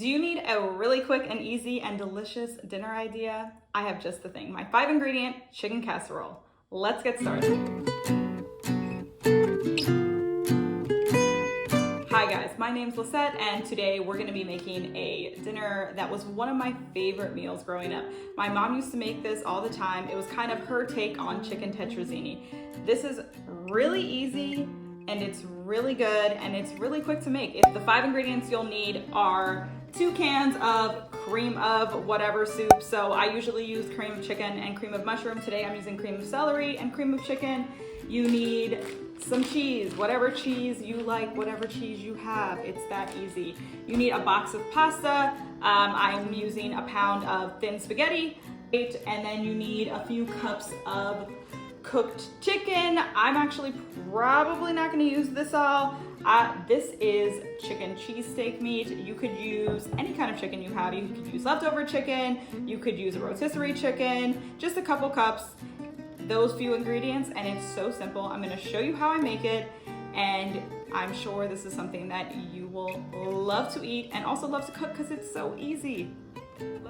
Do you need a really quick and easy and delicious dinner idea? I have just the thing, my 5-ingredient chicken casserole. Let's get started. Hi guys, my name's Lisette and today we're gonna be making a dinner that was one of my favorite meals growing up. My mom used to make this all the time. It was kind of her take on chicken tetrazzini. This is really easy and it's really good and it's really quick to make. The 5 ingredients you'll need are 2 cans of cream of whatever soup. So I usually use cream of chicken and cream of mushroom. Today I'm using cream of celery and cream of chicken. You need some cheese, whatever cheese you like, whatever cheese you have. It's that easy. You need a box of pasta. I'm using a pound of thin spaghetti. And then you need a few cups of cooked chicken. I'm actually probably not going to use this all. This is chicken cheesesteak meat. You could use any kind of chicken you have. You could use leftover chicken. You could use a rotisserie chicken. Just a couple cups, those few ingredients, and it's so simple. I'm going to show you how I make it, and I'm sure this is something that you will love to eat and also love to cook because it's so easy.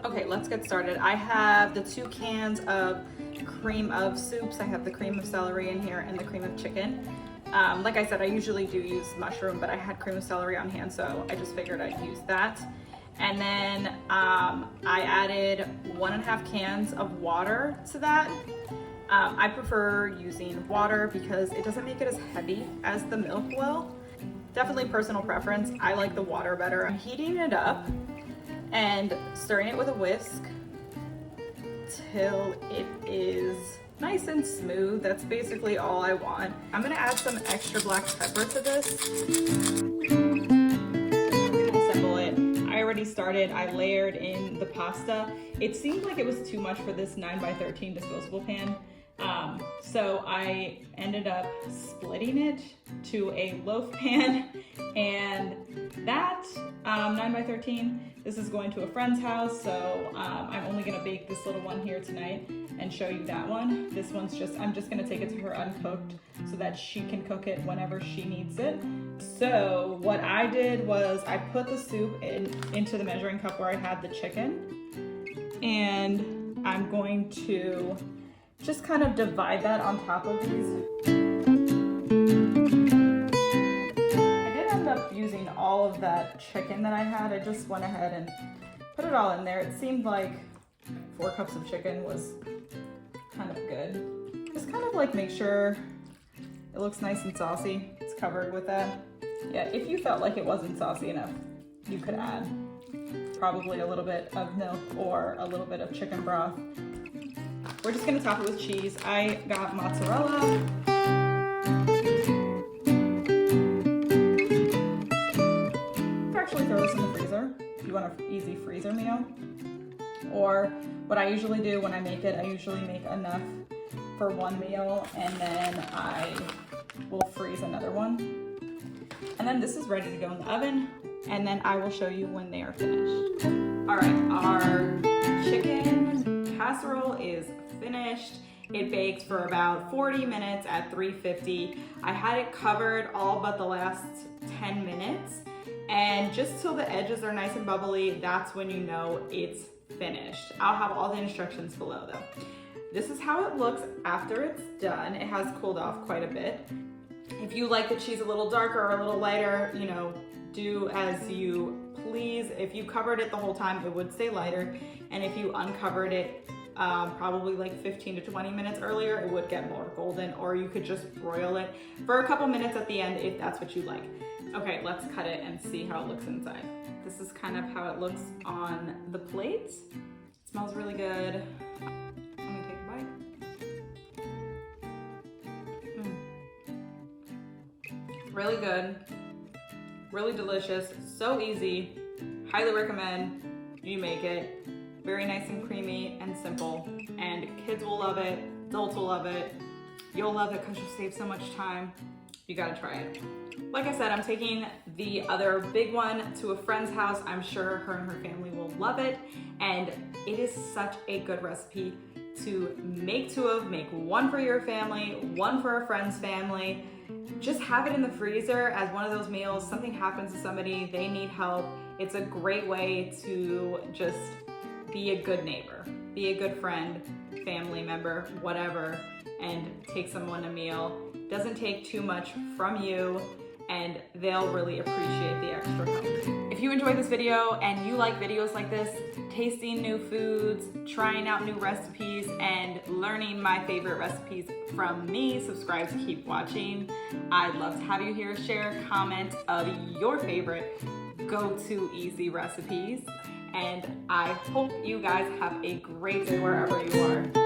Okay, let's get started. I have the 2 cans of cream of soups. I have the cream of celery in here and the cream of chicken. Like I said, I usually do use mushroom, but I had cream of celery on hand, so I just figured I'd use that. And then I added 1.5 cans of water to that. I prefer using water because it doesn't make it as heavy as the milk will. Definitely personal preference. I like the water better. I'm heating it up and stirring it with a whisk till it is nice and smooth. That's basically all I want. I'm gonna add some extra black pepper to this. Assemble it. I already started. I layered in the pasta. It seemed like it was too much for this 9x13 disposable pan. So I ended up splitting it to a loaf pan, and that 9x13, this is going to a friend's house, so I'm only gonna bake this little one here tonight and show you that one. This one's I'm just gonna take it to her uncooked so that she can cook it whenever she needs it. So what I did was I put the soup into the measuring cup where I had the chicken, and I'm going to just kind of divide that on top of these. I did end up using all of that chicken that I had. I just went ahead and put it all in there. It seemed like 4 cups of chicken was kind of good. Just kind of like make sure it looks nice and saucy. It's covered with that. Yeah, if you felt like it wasn't saucy enough, you could add probably a little bit of milk or a little bit of chicken broth. We're just gonna top it with cheese. I got mozzarella. Actually throw this in the freezer if you want an easy freezer meal. Or what I usually do when I make it, I usually make enough for one meal and then I will freeze another one. And then this is ready to go in the oven, and then I will show you when they are finished. All right, our chicken casserole is finished. It baked for about 40 minutes at 350. I had it covered all but the last 10 minutes, and just till the edges are nice and bubbly, that's when you know it's finished. I'll have all the instructions below though. This is how it looks after it's done. It has cooled off quite a bit. If you like the cheese a little darker or a little lighter, you know, do as you please. If you covered it the whole time, it would stay lighter. And if you uncovered it probably like 15 to 20 minutes earlier, it would get more golden, or you could just broil it for a couple minutes at the end if that's what you like. Okay, let's cut it and see how it looks inside. This is kind of how it looks on the plate. It smells really good. Let me take a bite. Really good, really delicious, so easy. Highly recommend you make it. Very nice and creamy and simple, and kids will love it, adults will love it. You'll love it because you'll save so much time. You gotta try it. Like I said, I'm taking the other big one to a friend's house. I'm sure her and her family will love it, and it is such a good recipe to make 2 of. Make 1 for your family, 1 for a friend's family. Just have it in the freezer as one of those meals. Something happens to somebody, they need help. It's a great way to just be a good neighbor, be a good friend, family member, whatever, and take someone a meal. Doesn't take too much from you, and they'll really appreciate the extra help. If you enjoyed this video and you like videos like this, tasting new foods, trying out new recipes, and learning my favorite recipes from me, subscribe to keep watching. I'd love to have you here share a comment of your favorite go-to easy recipes. And I hope you guys have a great day wherever you are.